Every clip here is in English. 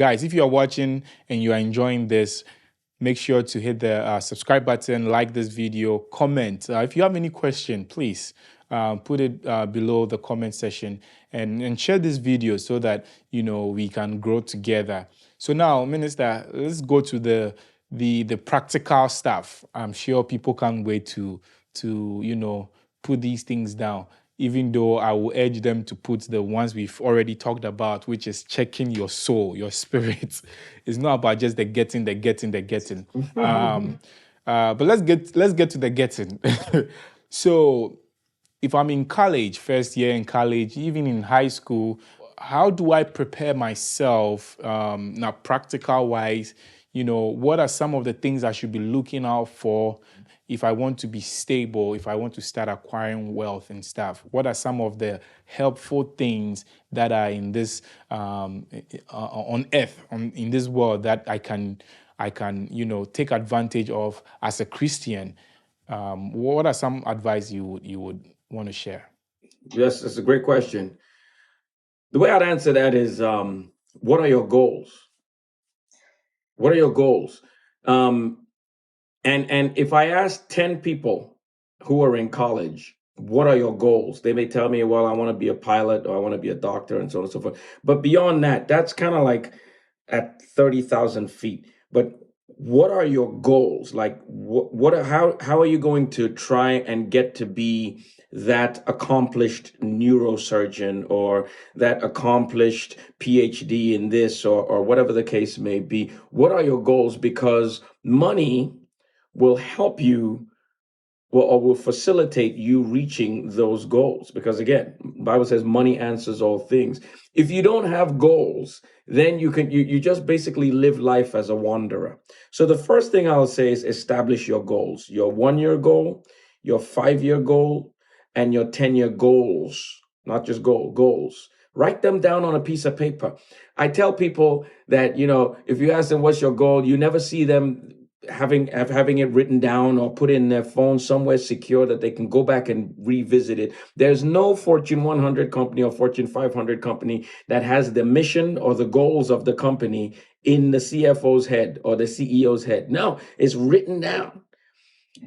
guys, if you are watching and you are enjoying this, make sure to hit the subscribe button, like this video, comment. If you have any question, please put it below the comment section, and share this video so that we can grow together. So now, Minister, let's go to the practical stuff. I'm sure people can't wait to put these things down, even though I will urge them to put the ones we've already talked about, which is checking your soul, your spirit. It's not about just the getting, the getting, the getting. But let's get to the getting. So if I'm in college, first year in college, even in high school, how do I prepare myself now, practical wise? What are some of the things I should be looking out for if I want to be stable, if I want to start acquiring wealth and stuff? What are some of the helpful things that are in this on earth, in this world, that I can take advantage of as a Christian? What are some advice you would want to share? Yes, that's a great question. The way I'd answer that is, what are your goals? What are your goals? And if I ask 10 people who are in college, what are your goals? They may tell me, well, I want to be a pilot, or I want to be a doctor, and so on and so forth. But beyond that, that's kind of like at 30,000 feet. But what are your goals? Like, how are you going to try and get to be that accomplished neurosurgeon, or that accomplished PhD in this, or whatever the case may be? What are your goals? Because money will help you, or will facilitate you reaching those goals. Because again, the Bible says money answers all things. If you don't have goals, then you just basically live life as a wanderer. So the first thing I'll say is establish your goals, your 1-year goal, your 5-year goal, and your 10-year goals. Not just goals. Write them down on a piece of paper. I tell people that, if you ask them what's your goal, you never see them having it written down or put in their phone somewhere secure that they can go back and revisit it. There's no Fortune 100 company or Fortune 500 company that has the mission or the goals of the company in the CFO's head or the CEO's head. No, it's written down.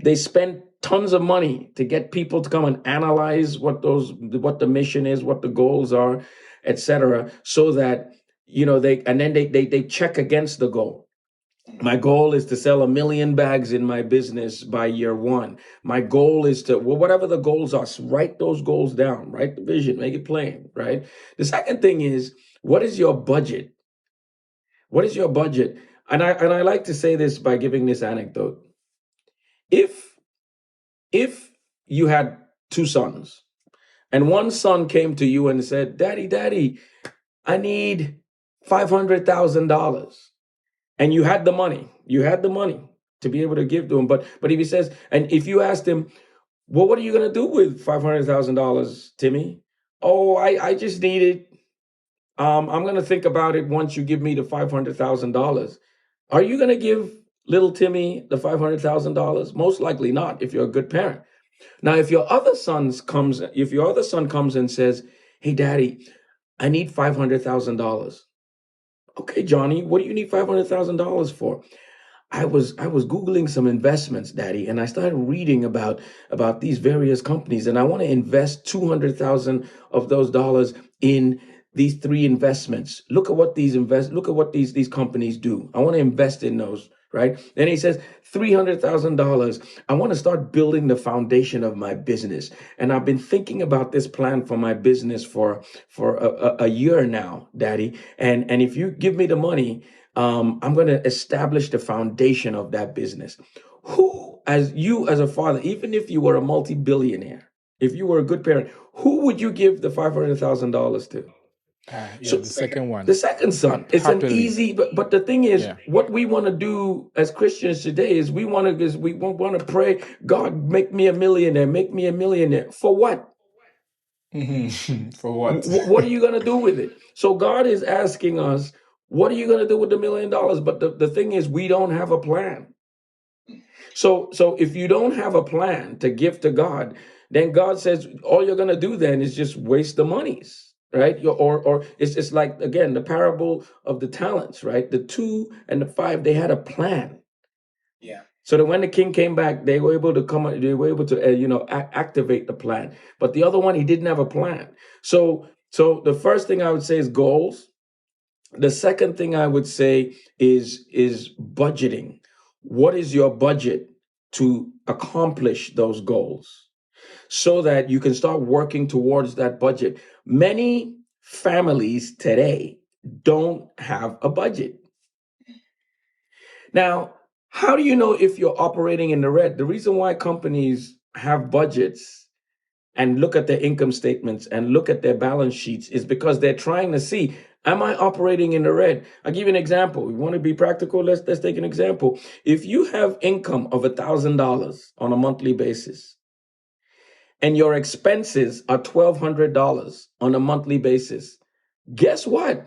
They spend tons of money to get people to come and analyze what the mission is, what the goals are, etc., so that they check against the goal. My goal is to sell 1 million bags in my business by year 1. My goal is to, whatever the goals are, write those goals down, write the vision, make it plain, right? The second thing is, what is your budget? What is your budget? And I like to say this by giving this anecdote. If you had 2 sons, and one son came to you and said, Daddy, I need $500,000. And you had the money to be able to give to him. But if he says, and if you asked him, well, what are you going to do with $500,000, Timmy? Oh, I just need it. I'm going to think about it once you give me the $500,000. Are you going to give little Timmy the $500,000? Most likely not, if you're a good parent. Now, if your other son comes and says, hey, Daddy, I need $500,000. Okay, Johnny, what do you need $500,000 for? I was Googling some investments, Daddy, and I started reading about these various companies, and I want to invest 200,000 of those dollars in these 3 investments. Look at what these companies do. I want to invest in those, right? Then he says, $300,000. I want to start building the foundation of my business, and I've been thinking about this plan for my business for a year now, Daddy. And if you give me the money, I'm going to establish the foundation of that business. Who, as a father, even if you were a multi-billionaire, if you were a good parent, who would you give the $500,000 to? So the second one. The second son. It's Happily. an easy, but the thing is, Yeah. what we want to do as Christians today is we want to pray, God, make me a millionaire, make me a millionaire. For what? For what? What are you going to do with it? So God is asking us, what are you going to do with the $1 million? But the thing is, we don't have a plan. So if you don't have a plan to give to God, then God says all you're going to do then is just waste the monies. right? Or it's like, again, the parable of the talents, right? The 2 and the 5, they had a plan. Yeah. So that when the king came back, they were able to they were able to, activate the plan. But the other one, he didn't have a plan. So the first thing I would say is goals. The second thing I would say is budgeting. What is your budget to accomplish those goals, so that you can start working towards that budget? Many families today don't have a budget. Now, how do you know if you're operating in the red? The reason why companies have budgets and look at their income statements and look at their balance sheets is because they're trying to see, am I operating in the red? I'll give you an example. You want to be practical? Let's take an example. If you have income of $1,000 on a monthly basis and your expenses are $1,200 on a monthly basis, guess what?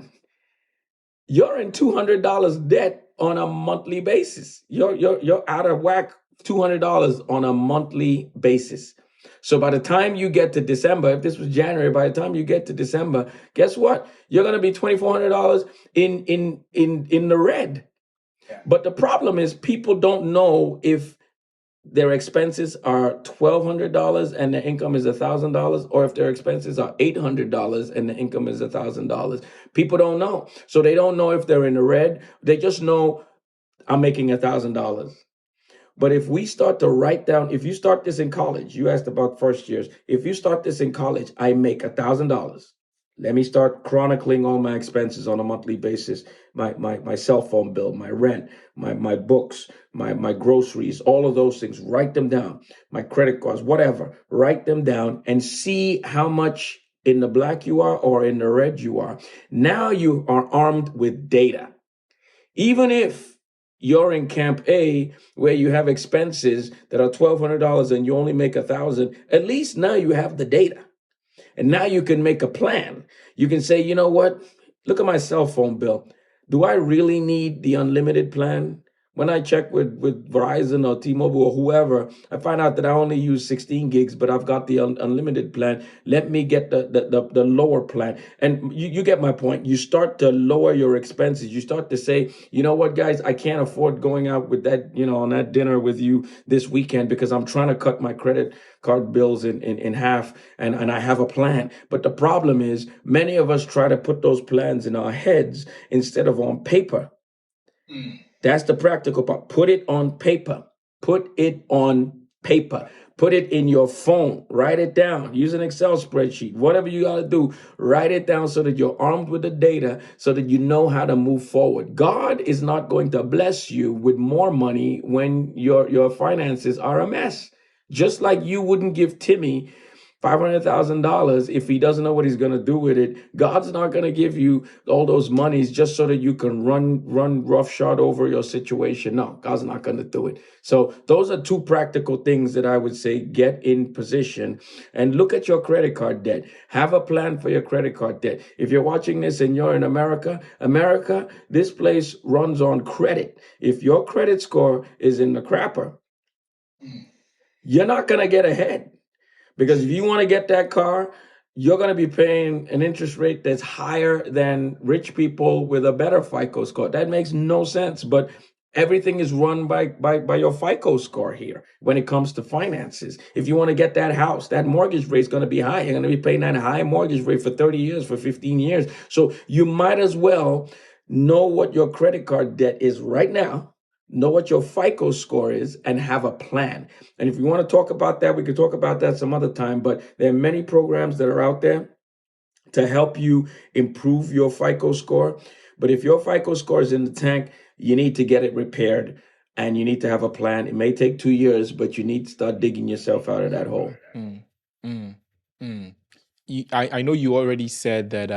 You're in $200 debt on a monthly basis. You're out of whack $200 on a monthly basis. So by the time you get to December, if this was January, by the time you get to December, guess what? You're going to be $2,400 in the red. Yeah. But the problem is, people don't know if their expenses are $1,200 and their income is $1,000, or if their expenses are $800 and the income is $1,000. People don't know. So they don't know if they're in the red. They just know, I'm making $1,000. But if we start to write down, if you start this in college, you asked about first years. If you start this in college, I make $1,000. Let me start chronicling all my expenses on a monthly basis. My cell phone bill, my rent, my books, my groceries, all of those things. Write them down. My credit cards, whatever. Write them down and see how much in the black you are or in the red you are. Now you are armed with data. Even if you're in camp A where you have expenses that are $1,200 and you only make $1,000, at least now you have the data. And now you can make a plan. You can say, you know what? Look at my cell phone bill. Do I really need the unlimited plan? When I check with Verizon or T-Mobile or whoever, I find out that I only use 16 gigs, but I've got the unlimited plan. Let me get the lower plan. And you get my point. You start to lower your expenses. You start to say, you know what, guys, I can't afford going out with that, on that dinner with you this weekend because I'm trying to cut my credit card bills in half, and I have a plan. But the problem is, many of us try to put those plans in our heads instead of on paper. That's the practical part. Put it on paper. Put it on paper. Put it in your phone. Write it down. Use an Excel spreadsheet. Whatever you got to do, write it down so that you're armed with the data, so that you know how to move forward. God is not going to bless you with more money when your finances are a mess. Just like you wouldn't give Timmy $500,000 if he doesn't know what he's going to do with it. God's not going to give you all those monies just so that you can run roughshod over your situation. No, God's not going to do it. So those are two practical things that I would say: get in position and look at your credit card debt. Have a plan for your credit card debt. If you're watching this and you're in America, this place runs on credit. If your credit score is in the crapper, you're not going to get ahead. Because if you want to get that car, you're going to be paying an interest rate that's higher than rich people with a better FICO score. That makes no sense. But everything is run by your FICO score here when it comes to finances. If you want to get that house, that mortgage rate is going to be high. You're going to be paying that high mortgage rate for 30 years, for 15 years. So you might as well know what your credit card debt is right now. Know what your FICO score is and have a plan. And if you want to talk about that, we could talk about that some other time. But there are many programs that are out there to help you improve your FICO score. But if your FICO score is in the tank, you need to get it repaired and you need to have a plan. It may take 2 years, but you need to start digging yourself out of that hole. I know you already said that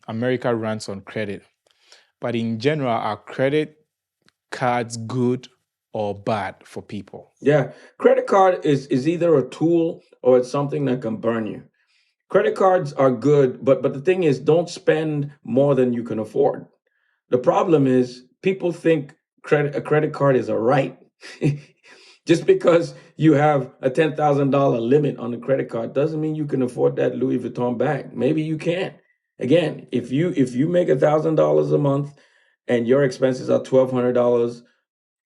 America runs on credit, but in general, are credit cards good or bad for people? Yeah, credit card is either a tool or it's something that can burn you. Credit cards are good, but the thing is, don't spend more than you can afford. The problem is, people think a credit card is a right. Just because you have a $10,000 limit on the credit card doesn't mean you can afford that Louis Vuitton bag. Maybe you can. Again, if you make $1,000 a month and your expenses are $1,200,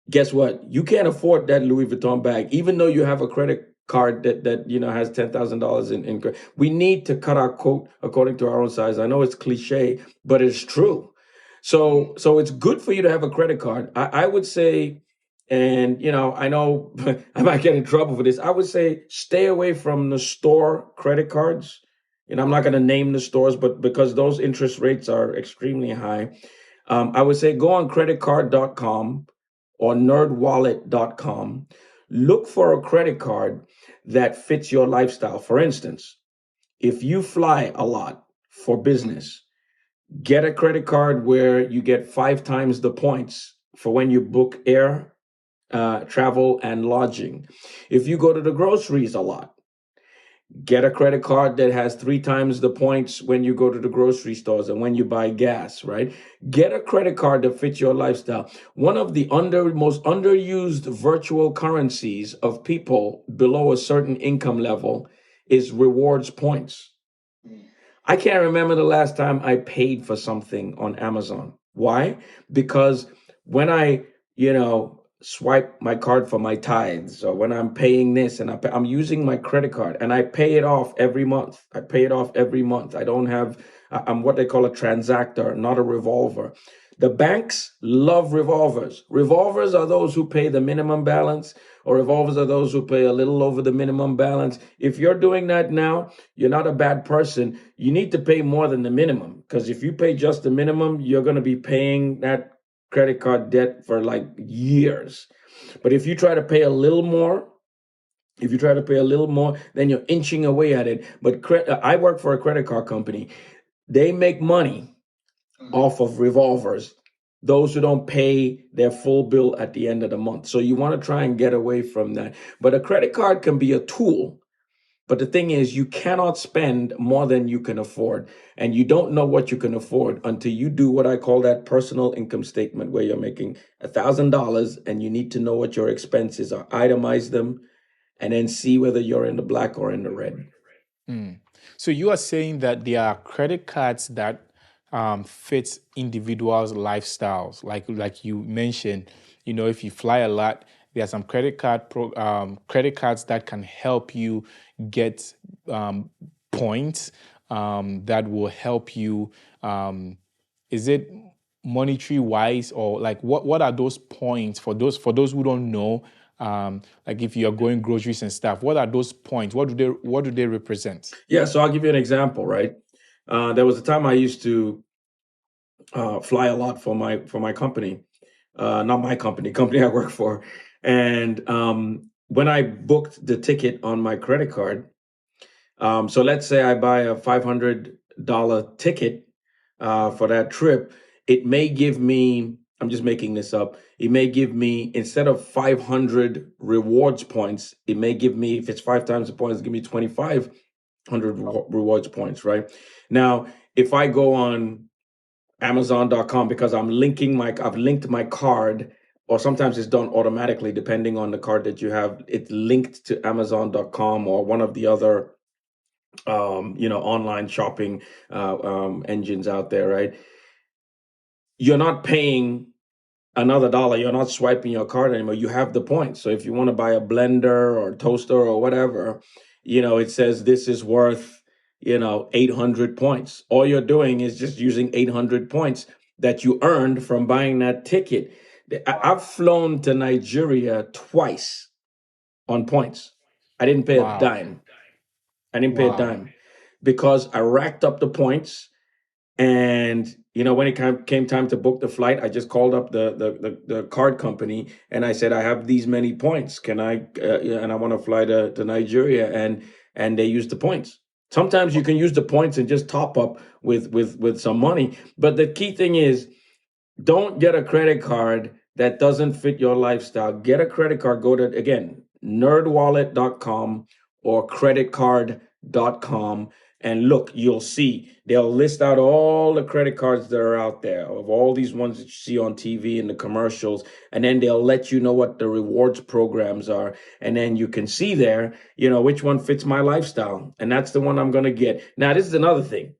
guess what? You can't afford that Louis Vuitton bag, even though you have a credit card that has $10,000 in credit. We need to cut our coat according to our own size. I know it's cliche, but it's true. So it's good for you to have a credit card. I would say, and I know I might get in trouble for this. I would say stay away from the store credit cards. I'm not going to name the stores, but because those interest rates are extremely high, I would say go on creditcard.com or nerdwallet.com. Look for a credit card that fits your lifestyle. For instance, if you fly a lot for business, get a credit card where you get 5 times the points for when you book air, travel, and lodging. If you go to the groceries a lot, get a credit card that has 3 times the points when you go to the grocery stores and when you buy gas, right? Get a credit card that fits your lifestyle. One of the most underused virtual currencies of people below a certain income level is rewards points. I can't remember the last time I paid for something on Amazon. Why? Because when I, swipe my card for my tithes, or when I'm paying this and I'm using my credit card and I pay it off every month. I pay it off every month. I don't have, I'm what they call a transactor, not a revolver. The banks love revolvers. Revolvers are those who pay the minimum balance, or revolvers are those who pay a little over the minimum balance. If you're doing that now, you're not a bad person. You need to pay more than the minimum, because if you pay just the minimum, you're going to be paying that credit card debt for like years. But if you try to pay a little more, then you're inching away at it. But I work for a credit card company. They make money off of revolvers, those who don't pay their full bill at the end of the month. So you want to try and get away from that. But a credit card can be a tool. But the thing is, you cannot spend more than you can afford. And you don't know what you can afford until you do what I call that personal income statement, where you're making $1,000 and you need to know what your expenses are, itemize them, and then see whether you're in the black or in the red. So you are saying that there are credit cards that fits individuals' lifestyles, like you mentioned. If you fly a lot, there are some credit cards that can help you get points that will help you. Is it monetary wise, or like what are those points for those who don't know? Like if you're going groceries and stuff, what are those points? What do they represent? Yeah, so I'll give you an example, right? There was a time I used to fly a lot for my company, not my company I work for, and when I booked the ticket on my credit card, so let's say I buy a $500 ticket for that trip, it may give me, I'm just making this up, it may give me, instead of 500 rewards points, it may give me, if it's 5 times the points, give me 2,500 rewards points, right? Now, if I go on Amazon.com, because I've linked my card, or sometimes it's done automatically depending on the card that you have. It's linked to Amazon.com or one of the other online shopping engines out there, right? You're not paying another dollar. You're not swiping your card anymore. You have the points. So if you want to buy a blender or toaster or whatever, it says this is worth 800 points. All you're doing is just using 800 points that you earned from buying that ticket. I've flown to Nigeria twice on points. I didn't pay a dime. Because I racked up the points. And when it came time to book the flight, I just called up the card company and I said, I have these many points. Can I and I want to fly to Nigeria, and they use the points. Sometimes you can use the points and just top up with some money. But the key thing is, don't get a credit card that doesn't fit your lifestyle. Get a credit card. Go to, again, nerdwallet.com or creditcard.com. And look, you'll see they'll list out all the credit cards that are out there, of all these ones that you see on TV and the commercials. And then they'll let you know what the rewards programs are. And then you can see there, which one fits my lifestyle. And that's the one I'm going to get. Now, this is another thing.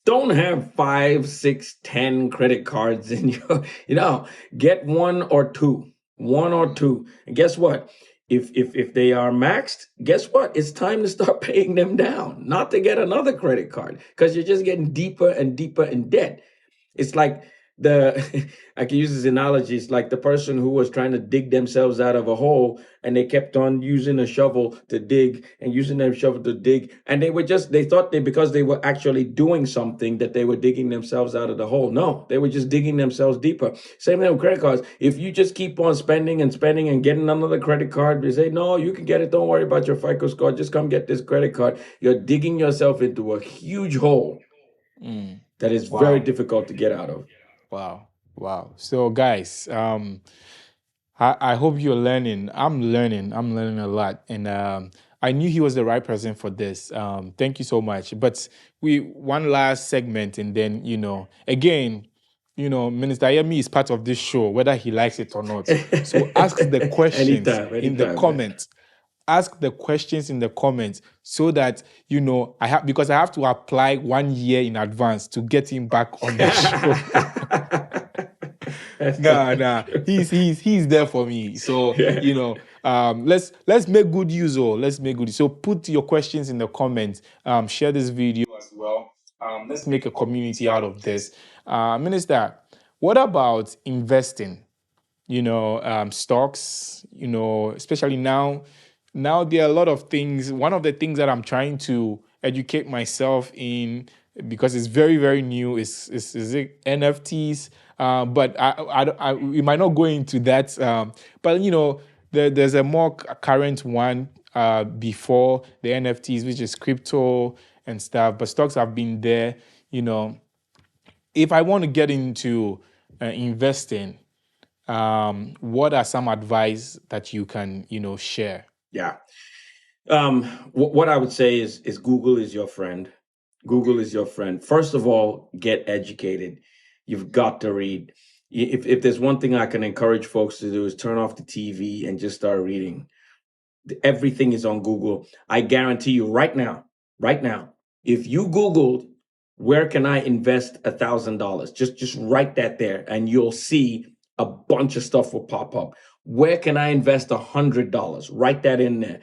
Don't have 5, 6, 10 credit cards in your, get one or two. One or two. And guess what? If they are maxed, guess what? It's time to start paying them down, not to get another credit card, because you're just getting deeper and deeper in debt. It's like the I can use this analogy. It's like the person who was trying to dig themselves out of a hole, and they kept on using a shovel to dig and using their shovel to dig, and they thought they because they were actually doing something that they were digging themselves out of the hole. No, they were just digging themselves deeper. Same thing with credit cards. If you just keep on spending and spending and getting another credit card, they say no, you can get it. Don't worry about your FICO score. Just come get this credit card. You're digging yourself into a huge hole that is very Wow. difficult to get out of. Wow. Wow. So guys, I hope you're learning. I'm learning. I'm learning a lot. And I knew he was the right person for this. Thank you so much. But we one last segment, and then, again, Minister Yemi is part of this show, whether he likes it or not. So ask the questions in the Anytime, man. comments. Ask the questions in the comments so that I have, because I have to apply 1 year in advance to get him back on the show. Nah, he's there for me. So let's make good use. Let's make good use. So put your questions in the comments. Share this video as well. Let's make a community out of this. Minister, what about investing? Stocks. Especially now. Now there are a lot of things. One of the things that I'm trying to educate myself in, because it's very, very new, is it NFTs. But we might not go into that. But there's a more current one before the NFTs, which is crypto and stuff. But stocks have been there. If I want to get into investing, what are some advice that you can share? Yeah. What I would say is Google is your friend. Google is your friend. First of all, get educated. You've got to read. If there's one thing I can encourage folks to do is turn off the TV and just start reading. Everything is on Google. I guarantee you right now, if you Googled where can I invest $1,000, just write that there and you'll see a bunch of stuff will pop up. Where can I invest $100? Write that in there.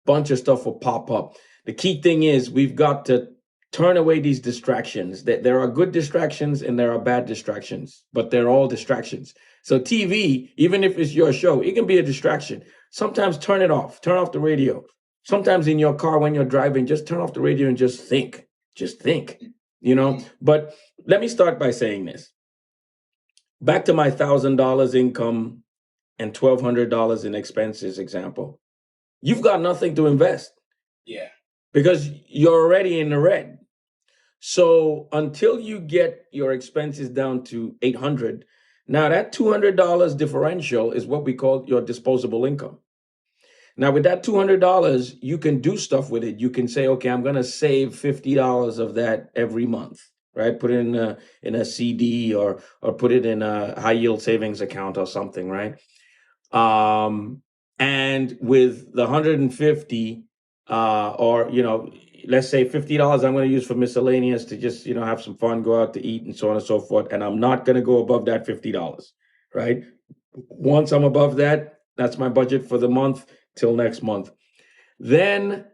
Bunch of stuff will pop up. The key thing is we've got to turn away these distractions. There are good distractions and there are bad distractions, but they're all distractions. So TV, even if it's your show, it can be a distraction. Sometimes turn it off. Turn off the radio. Sometimes in your car when you're driving, just turn off the radio and just think. Just think. But let me start by saying this. Back to my $1,000 income and $1,200 in expenses example. You've got nothing to invest. Yeah. Because you're already in the red. So until you get your expenses down to $800, now that $200 differential is what we call your disposable income. Now with that $200, you can do stuff with it. You can say, okay, I'm going to save $50 of that every month, right? Put it in a CD or put it in a high yield savings account or something, right? And with the 150, or let's say $50 I'm going to use for miscellaneous to just have some fun, go out to eat and so on and so forth, and I'm not going to go above that $50, right? Once I'm above that, that's my budget for the month till next month. Then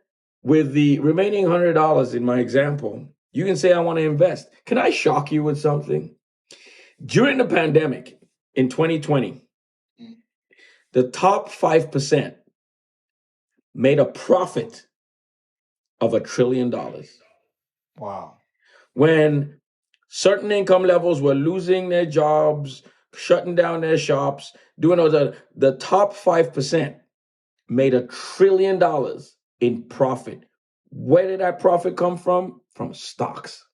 with the remaining $100 in my example, you can say I want to invest. Can I shock you with something? During the pandemic in 2020, the top 5% made a profit of $1 trillion. Wow. When certain income levels were losing their jobs, shutting down their shops, doing all the top 5% made $1 trillion in profit. Where did that profit come from? From stocks,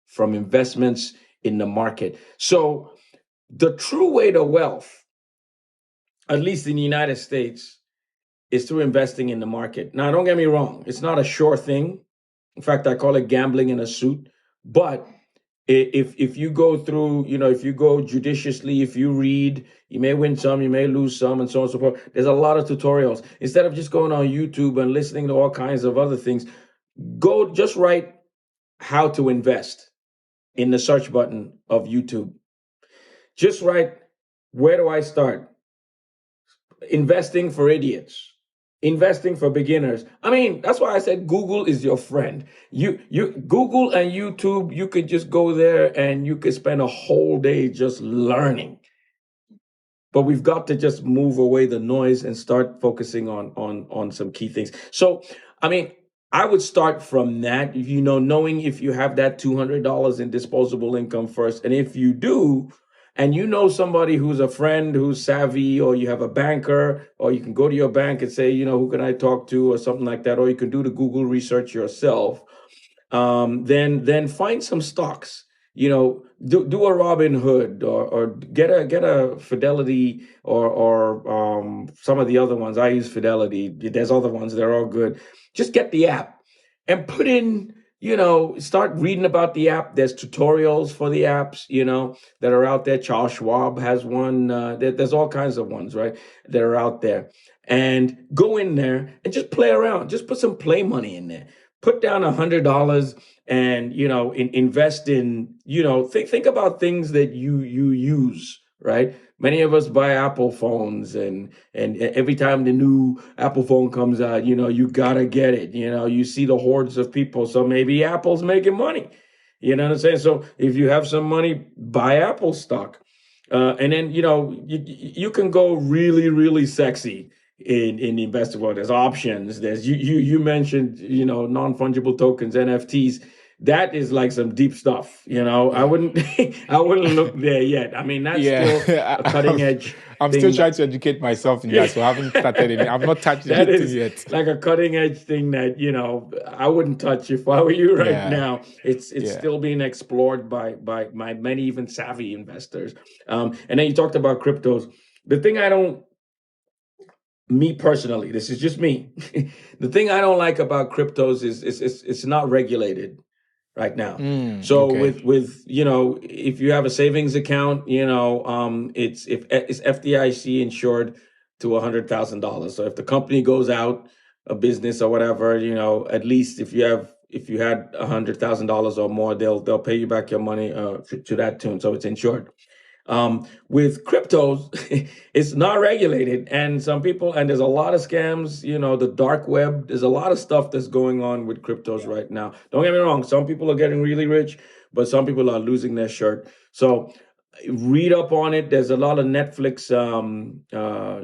from investments in the market. So the true way to wealth, at least in the United States, is through investing in the market. Now, don't get me wrong. It's not a sure thing. In fact, I call it gambling in a suit. But if you go through, if you go judiciously, if you read, you may win some, you may lose some, and so on and so forth. There's a lot of tutorials. Instead of just going on YouTube and listening to all kinds of other things, go just write, how to invest in the search button of YouTube. Just write, where do I start? Investing for idiots, investing for beginners. I mean, that's why I said Google is your friend. You Google and YouTube, you could just go there and you could spend a whole day just learning. But we've got to just move away the noise and start focusing on some key things. So, I mean, I would start from that, knowing if you have that $200 in disposable income first. And if you do, and you know somebody who's a friend who's savvy, or you have a banker, or you can go to your bank and say, who can I talk to, or something like that, or you can do the Google research yourself. Then find some stocks. Do a Robin Hood, or get a Fidelity, or some of the other ones. I use Fidelity. There's other ones, they're all good. Just get the app and put in, start reading about the app. There's tutorials for the apps, that are out there. Charles Schwab has one. There's all kinds of ones, right, that are out there. And go in there and just play around. Just put some play money in there. Put down $100 and, invest in, think about things that you use, right? Many of us buy Apple phones, and every time the new Apple phone comes out, you gotta get it. You see the hordes of people. So maybe Apple's making money. You know what I'm saying? So if you have some money, buy Apple stock. And then, you can go really, really sexy in the investing world. There's options. There's you mentioned, non-fungible tokens, NFTs. That is like some deep stuff. I wouldn't I wouldn't look there yet. I mean, that's still a cutting edge. I'm still trying to educate myself in that, so I haven't started it. I've not touched That it is yet. like a cutting edge thing that I wouldn't touch if I were you right now. It's still being explored by many even savvy investors. And then you talked about cryptos. The thing me personally, this is just me. The thing I don't like about cryptos is it's not regulated right now. So okay. with if you have a savings account, it's FDIC insured to $100,000. So if the company goes out of business or whatever, at least if you had $100,000 or more, they'll pay you back your money to that tune. So it's insured. With cryptos, it's not regulated, and there's a lot of scams. The dark web. There's a lot of stuff that's going on with cryptos right now. Don't get me wrong. Some people are getting really rich, but some people are losing their shirt. So read up on it. There's a lot of Netflix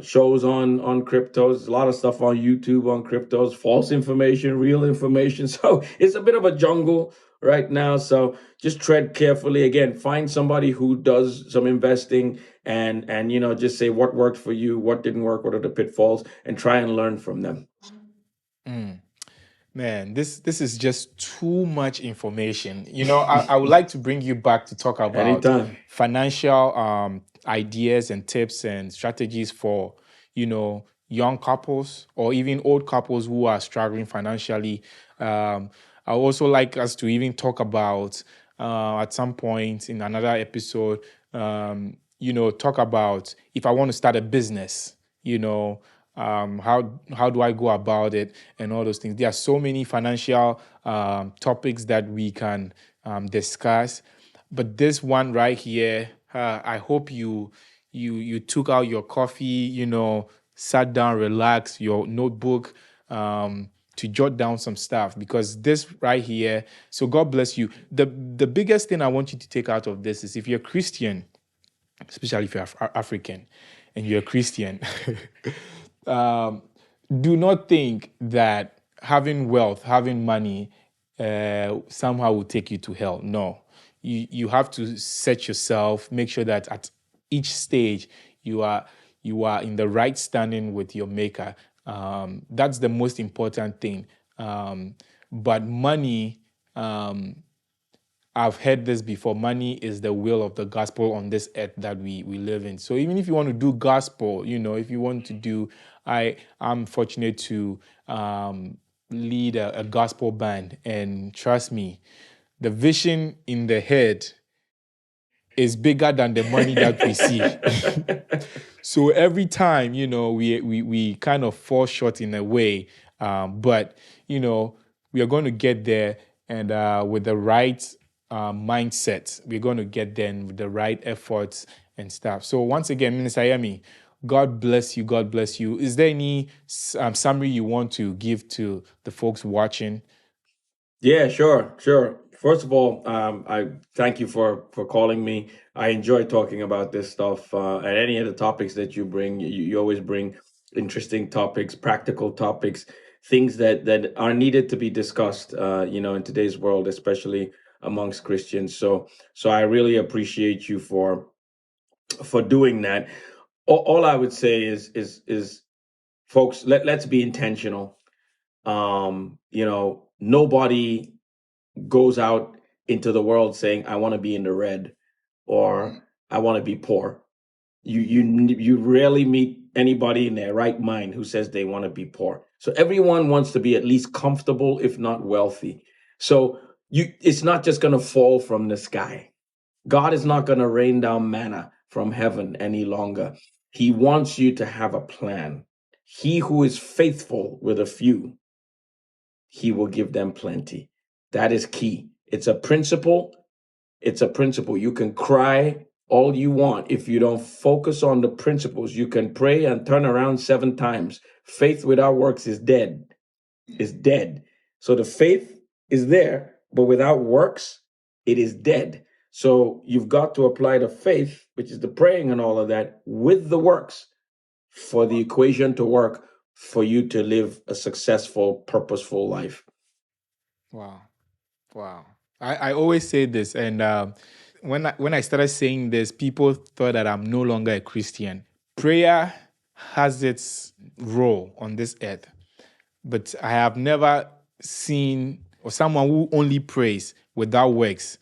shows on cryptos. A lot of stuff on YouTube on cryptos. False information, real information. So it's a bit of a jungle right now. So just tread carefully. Again, find somebody who does some investing, and just say what worked for you, what didn't work, what are the pitfalls, and try and learn from them. Man, this is just too much information. I would like to bring you back to talk about Anytime. financial ideas and tips and strategies for, young couples or even old couples who are struggling financially. I would also like us to even talk about at some point in another episode, talk about if I want to start a business, how do I go about it and all those things. There are so many financial topics that we can discuss, but this one right here, I hope you took out your coffee, sat down, relaxed, your notebook, to jot down some stuff, because this right here. So God bless you. The biggest thing I want you to take out of this is, if you're Christian, especially if you're African and you're a Christian, do not think that having wealth, having money, somehow will take you to hell. No, you have to set yourself, make sure that at each stage you are in the right standing with your maker. That's the most important thing. But money, I've heard this before. Money is the will of the gospel on this earth that we live in. So even if you want to do gospel, if you want to do, I'm fortunate to lead a gospel band, and trust me, the vision in the head is bigger than the money that we see. So every time, we kind of fall short in a way, but we are going to get there. And with the right mindset, we're going to get there with the right efforts and stuff. So once again, Minister Yemi, God bless you. God bless you. Is there any summary you want to give to the folks watching? Yeah, sure, sure. First of all, I thank you for calling me. I enjoy talking about this stuff, and any of the topics that you bring. You always bring interesting topics, practical topics, things that are needed to be discussed. In today's world, especially amongst Christians. So I really appreciate you for doing that. All I would say is folks, let's be intentional. Nobody goes out into the world saying, I want to be in the red or I want to be poor. You rarely meet anybody in their right mind who says they want to be poor. So everyone wants to be at least comfortable, if not wealthy. So it's not just going to fall from the sky. God is not going to rain down manna from heaven any longer. He wants you to have a plan. He who is faithful with a few, he will give them plenty. That is key. It's a principle. It's a principle. You can cry all you want. If you don't focus on the principles, you can pray and turn around 7 times. Faith without works is dead. Is dead. So the faith is there, but without works, it is dead. So you've got to apply the faith, which is the praying and all of that, with the works for the equation to work for you to live a successful, purposeful life. Wow. Wow. I always say this, and when I started saying this, people thought that I'm no longer a Christian. Prayer has its role on this earth, but I have never seen or someone who only prays without works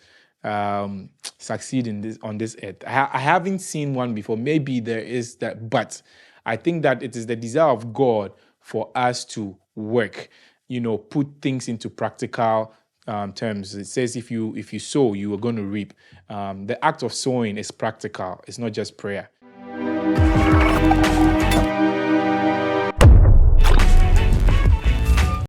succeed in this on this earth. I haven't seen one before. Maybe there is that, but I think that it is the desire of God for us to work. Put things into practical terms. It says if you sow, you are going to reap. The act of sowing is practical. It's not just prayer.